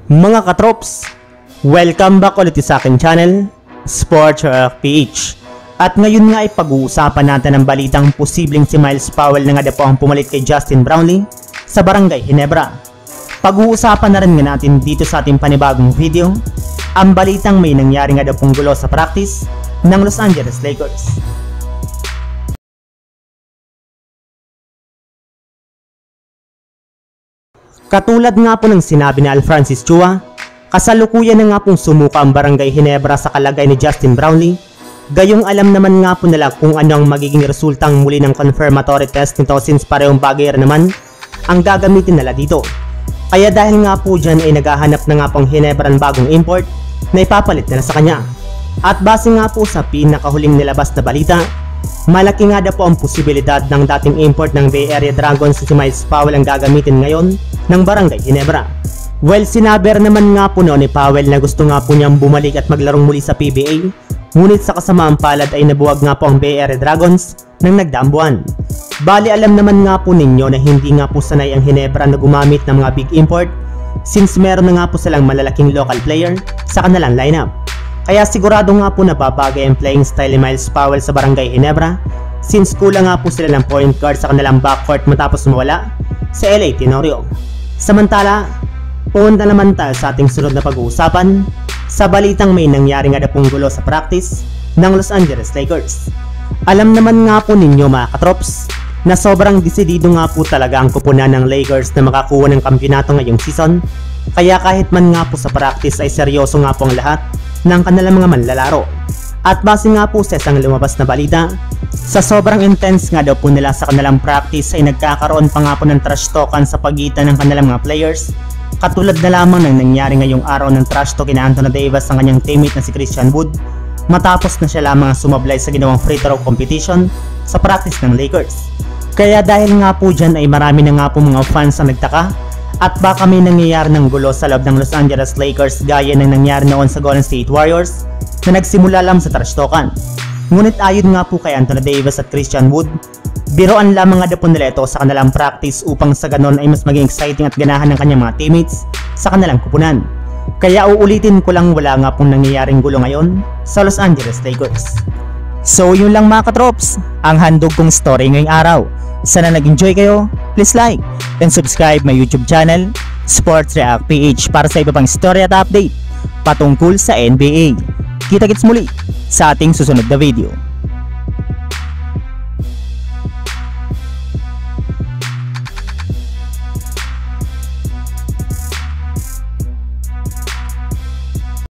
Mga katrops, welcome back ulit sa aking channel, Sports PH. At ngayon nga ay pag-uusapan natin ang balitang posibleng si Myles Powell na nga po ang pumalit kay Justin Brownlee sa Barangay Ginebra. Pag-uusapan na rin nga natin dito sa ating panibagong video ang balitang may nangyari nga pong gulo sa practice ng Los Angeles Lakers. Katulad nga po ng sinabi ni Al Francis Chua, kasalukuyan na nga pong sumuka ang Barangay Ginebra sa kalagay ni Justin Brownlee, gayong alam naman nga po nila kung ano ang magiging resultang muli ng confirmatory test nito since parehong bagay naman ang gagamitin nila dito. Kaya dahil nga po dyan ay naghahanap na nga pong Ginebra ng bagong import na ipapalit nila sa kanya. At base nga po sa pinakahuling nilabas na balita, malaki nga po ang posibilidad ng dating import ng Bay Area Dragons si Myles Powell ang gagamitin ngayon ng Barangay Ginebra. Well, sinabi naman nga po noon ni Powell na gusto nga po niyang bumalik at maglarong muli sa PBA, ngunit sa kasamaang palad ay nabuwag nga po ang Bay Area Dragons ng nagdaang buwan. Bali, alam naman nga po ninyo na hindi nga po sanay ang Ginebra na gumamit ng mga big import since meron na nga po silang malalaking local player sa kanilang lineup. Kaya sigurado nga po nababagay ang playing style ni Myles Powell sa Barangay Ginebra since kulang nga po sila ng point guard sa kanilang backcourt matapos mawala sa LA Tenorio. Samantala, punta naman tayo sa ating sunod na pag-uusapan sa balitang may nangyari nga pong gulo sa practice ng Los Angeles Lakers. Alam naman nga po ninyo mga katrops na sobrang desidido nga po talaga ang kupunan ng Lakers na makakuha ng kampiyonato ngayong season, kaya kahit man nga po sa practice ay seryoso nga po ang lahat ng kanilang mga manlalaro. At base nga po sa isang lumabas na balita, sa sobrang intense nga daw po nila sa kanilang practice ay nagkakaroon pa nga po ng trash talkan sa pagitan ng kanilang mga players, katulad na lamang ng nangyari ngayong araw ng trash talk kina Anthony Davis ang kanyang teammate na si Christian Wood matapos na siya lamang sumablay sa ginawang free throw competition sa practice ng Lakers. Kaya dahil nga po dyan ay marami na nga po mga fans ang nagtaka at baka may nangyayari ng gulo sa loob ng Los Angeles Lakers gaya ng nangyari noon sa Golden State Warriors na nagsimula lang sa trash talkan. Ngunit ayon nga po kay Anthony Davis at Christian Wood, biroan lamang nga po nila ito sa kanilang practice upang sa ganon ay mas maging exciting at ganahan ng kanyang mga teammates sa kanilang kupunan. Kaya uulitin ko lang, wala nga pong nangyayaring gulo ngayon sa Los Angeles Lakers. So yun lang mga katrops, ang handog kong story ngayong araw. Sana nag-enjoy kayo, please like and subscribe my YouTube channel, Sports React PH, para sa iba pang story at update patungkol sa NBA. Kita-kits muli sa ating susunod na video.